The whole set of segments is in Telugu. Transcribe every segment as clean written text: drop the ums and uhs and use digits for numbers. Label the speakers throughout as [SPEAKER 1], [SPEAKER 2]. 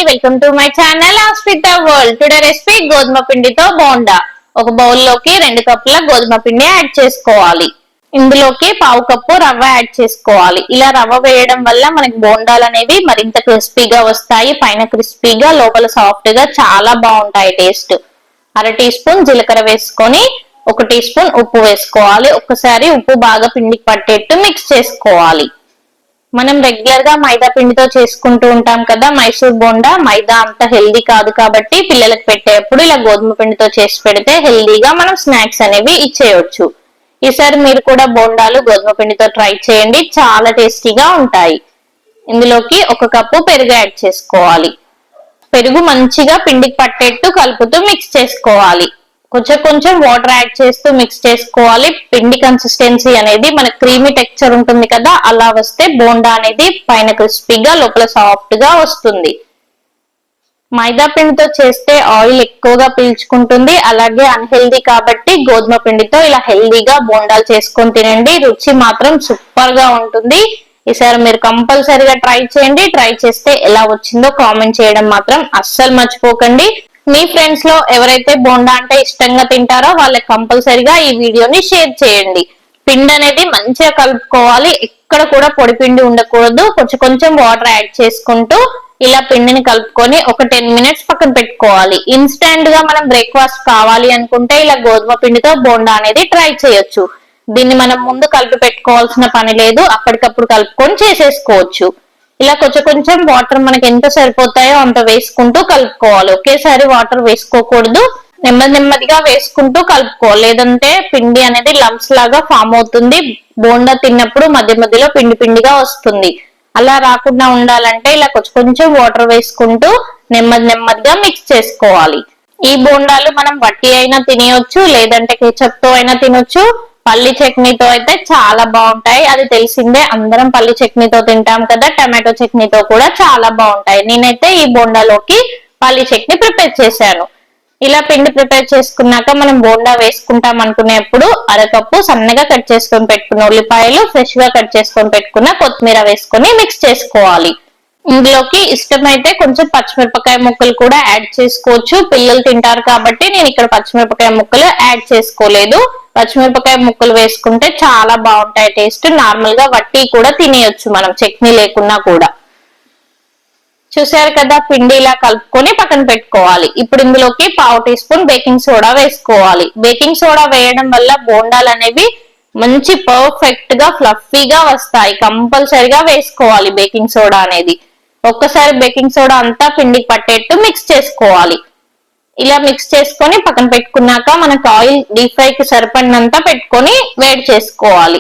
[SPEAKER 1] Welcome to my channel ask with the world. Today recipe గోధుమ పిండితో బోండా. ఒక బౌల్ లోకి 2 కప్పుల గోధుమ పిండి యాడ్ చేసుకోవాలి. ఇందులోకి 1/2 కప్పు రవ్వ యాడ్ చేసుకోవాలి. ఇలా రవ్వ వేయడం వల్ల మనకి బోండాలు అనేవి మరింత క్రిస్పీగా వస్తాయి. పైన క్రిస్పీగా లోపల సాఫ్ట్ గా చాలా బాగుంటాయి టేస్ట్. 1/2 టీ స్పూన్ జీలకర్ర వేసుకొని 1 టీ స్పూన్ ఉప్పు వేసుకోవాలి. ఒక్కసారి ఉప్పు బాగా పిండికి పట్టేట్టు మిక్స్ చేసుకోవాలి. మనం రెగ్యులర్ గా మైదా పిండితో చేసుకుంటూ ఉంటాం కదా మైసూర్ బోండా. మైదా అంత హెల్దీ కాదు కాబట్టి పిల్లలకు పెట్టేటప్పుడు ఇలా గోధుమ పిండితో చేసి పెడితే హెల్దీగా మనం స్నాక్స్ అనేవి ఇచ్చేయొచ్చు. ఈసారి మీరు కూడా బోండాలు గోధుమ పిండితో ట్రై చేయండి, చాలా టేస్టీగా ఉంటాయి. ఇందులోకి 1 కప్పు పెరుగు యాడ్ చేసుకోవాలి. పెరుగు మంచిగా పిండికి పట్టేట్టు కలుపుతూ మిక్స్ చేసుకోవాలి. కొంచెం వాటర్ యాడ్ చేస్తూ మిక్స్ చేసుకోవాలి. పిండి కన్సిస్టెన్సీ అనేది మన క్రీమీ టెక్స్చర్ ఉంటుంది కదా, అలా వస్తే బోండా అనేది పైన క్రిస్పీగా లోపల సాఫ్ట్ గా వస్తుంది. మైదా పిండితో చేస్తే ఆయిల్ ఎక్కువగా పీల్చుకుంటుంది, అలాగే అన్హెల్దీ కాబట్టి గోధుమ పిండితో ఇలా హెల్దీగా బోండాలు చేసుకొని తినండి. రుచి మాత్రం సూపర్ గా ఉంటుంది. ఈసారి మీరు కంపల్సరీగా ట్రై చేయండి. ట్రై చేస్తే ఎలా వచ్చిందో కామెంట్ చేయడం మాత్రం అస్సలు మర్చిపోకండి. మీ ఫ్రెండ్స్ లో ఎవరైతే బోండా అంటే ఇష్టంగా తింటారో వాళ్ళకి కంపల్సరీగా ఈ వీడియోని షేర్ చేయండి. పిండి అనేది మంచిగా కలుపుకోవాలి. ఎక్కడ కూడా పొడి పిండి ఉండకూడదు. కొంచెం వాటర్ యాడ్ చేసుకుంటూ ఇలా పిండిని కలుపుకొని ఒక 10 మినిట్స్ పక్కన పెట్టుకోవాలి. ఇన్స్టెంట్ గా మనం బ్రేక్ఫాస్ట్ కావాలి అనుకుంటే ఇలా గోధుమ పిండితో బోండా అనేది ట్రై చేయొచ్చు. దీన్ని మనం ముందు కలిపి పెట్టుకోవాల్సిన పని లేదు, అప్పటికప్పుడు కలుపుకొని చేసేసుకోవచ్చు. ఇలా కొంచెం వాటర్ మనకి ఎంత సరిపోతాయో అంత వేసుకుంటూ కలుపుకోవాలి. ఒకేసారి వాటర్ వేసుకోకూడదు, నెమ్మదిగా వేసుకుంటూ కలుపుకోవాలి. లేదంటే పిండి అనేది లంప్స్ లాగా ఫామ్ అవుతుంది. బోండా తిన్నప్పుడు మధ్యలో పిండిగా వస్తుంది. అలా రాకుండా ఉండాలంటే ఇలా కొంచెం వాటర్ వేసుకుంటూ నెమ్మదిగా మిక్స్ చేసుకోవాలి. ఈ బోండాలు మనం వట్టి అయినా తినేయొచ్చు, లేదంటే కేచప్ తో అయినా తినొచ్చు. పల్లి చట్నీతో అయితే చాలా బాగుంటాయి. అది తెలిసిందే, అందరం పల్లి చట్నీతో తింటాం కదా, టమాటో చట్నీతో కూడా చాలా బాగుంటాయి. నేనైతే ఈ బోండాలోకి పల్లి చట్నీ ప్రిపేర్ చేశాను. ఇలా పిండి ప్రిపేర్ చేసుకున్నాక మనం బోండా వేసుకుంటాం అనుకునేప్పుడు 1/2 కప్పు సన్నగా కట్ చేసుకొని పెట్టుకున్న ఉల్లిపాయలు, ఫ్రెష్ గా కట్ చేసుకొని పెట్టుకున్న కొత్తిమీర వేసుకొని మిక్స్ చేసుకోవాలి. ఇందులోకి ఇష్టమైతే కొంచెం పచ్చిమిరపకాయ ముక్కలు కూడా యాడ్ చేసుకోవచ్చు. పిల్లలు తింటారు కాబట్టి నేను ఇక్కడ పచ్చిమిరపకాయ ముక్కలు యాడ్ చేసుకోలేదు. పచ్చిమిరపకాయ ముక్కలు వేసుకుంటే చాలా బాగుంటాయి టేస్ట్. నార్మల్ గా వట్టి కూడా తినేయొచ్చు మనం చట్నీ లేకున్నా కూడా. చూసారు కదా, పిండి ఇలా కలుపుకొని పక్కన పెట్టుకోవాలి. ఇప్పుడు ఇందులోకి 1/2 టీ స్పూన్ బేకింగ్ సోడా వేసుకోవాలి. బేకింగ్ సోడా వేయడం వల్ల బోండాలు అనేవి మంచి పర్ఫెక్ట్ గా ఫ్లఫీగా వస్తాయి. కంపల్సరిగా వేసుకోవాలి బేకింగ్ సోడా అనేది. ఒక్కసారి బేకింగ్ సోడా అంతా పిండికి పట్టేట్టు మిక్స్ చేసుకోవాలి. ఇలా మిక్స్ చేసుకొని పక్కన పెట్టుకున్నాక మనకు ఆయిల్ డీప్ ఫ్రై కి సరిపడినంత పెట్టుకొని వేడి చేసుకోవాలి.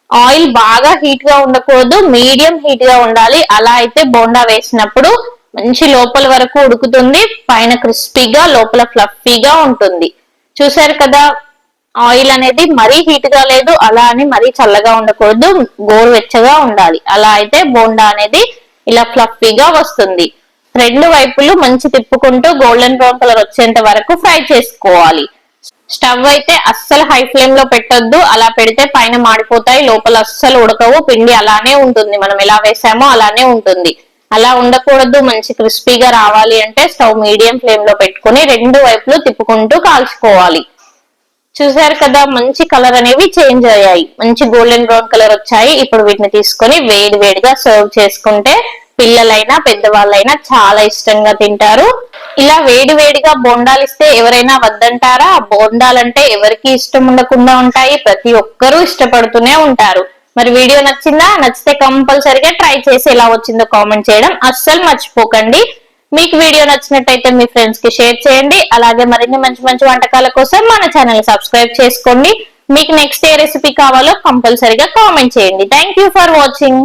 [SPEAKER 1] ఆయిల్ బాగా హీట్ గా ఉండకూడదు, మీడియం హీట్ గా ఉండాలి. అలా అయితే బోండా వేసినప్పుడు మంచి లోపల వరకు ఉడుకుతుంది, పైన క్రిస్పీగా లోపల ఫ్లఫీగా ఉంటుంది. చూసారు కదా, ఆయిల్ అనేది మరీ హీట్ గా లేదు, అలా అని మరీ చల్లగా ఉండకూడదు, గోరువెచ్చగా ఉండాలి. అలా అయితే బోండా అనేది ఇలా ఫ్లఫీగా వస్తుంది. 2 వైపులు మంచి తిప్పుకుంటూ గోల్డెన్ బ్రౌన్ కలర్ వచ్చేంత వరకు ఫ్రై చేసుకోవాలి. స్టవ్ అయితే అస్సలు హై ఫ్లేమ్ లో పెట్టొద్దు, అలా పెడితే పైన మాడిపోతాయి, లోపల అస్సలు ఉడకవు. పిండి అలానే ఉంటుంది, మనం ఎలా వేసామో అలానే ఉంటుంది. అలా ఉండకూడదు. మంచి క్రిస్పీగా రావాలి అంటే స్టవ్ మీడియం ఫ్లేమ్ లో పెట్టుకుని 2 వైపులు తిప్పుకుంటూ కాల్చుకోవాలి. చూసారు కదా, మంచి కలర్ అనేవి చేంజ్ అయ్యాయి, మంచి గోల్డెన్ బ్రౌన్ కలర్ వచ్చాయి. ఇప్పుడు వీటిని తీసుకొని వేడిగా సర్వ్ చేసుకుంటే పిల్లలైనా పెద్దవాళ్ళైనా చాలా ఇష్టంగా తింటారు. ఇలా వేడిగా బోండాలు ఇస్తే ఎవరైనా వద్దంటారా? బోండాలంటే ఎవరికి ఇష్టం ఉండకుండా ఉంటాయి, ప్రతి ఒక్కరూ ఇష్టపడుతూనే ఉంటారు. మరి వీడియో నచ్చిందా? నచ్చితే కంపల్సరిగా ట్రై చేసి ఎలా వచ్చిందో కామెంట్ చేయడం అస్సలు మర్చిపోకండి. మీకు వీడియో నచ్చినట్టయితే మీ ఫ్రెండ్స్ కి షేర్ చేయండి. అలాగే మరిన్ని మంచి వంటకాల కోసం మన ఛానల్ సబ్స్క్రైబ్ చేసుకోండి. మీకు నెక్స్ట్ ఏ రెసిపీ కావాలో కంపల్సరిగా కామెంట్ చేయండి. Thank you for watching.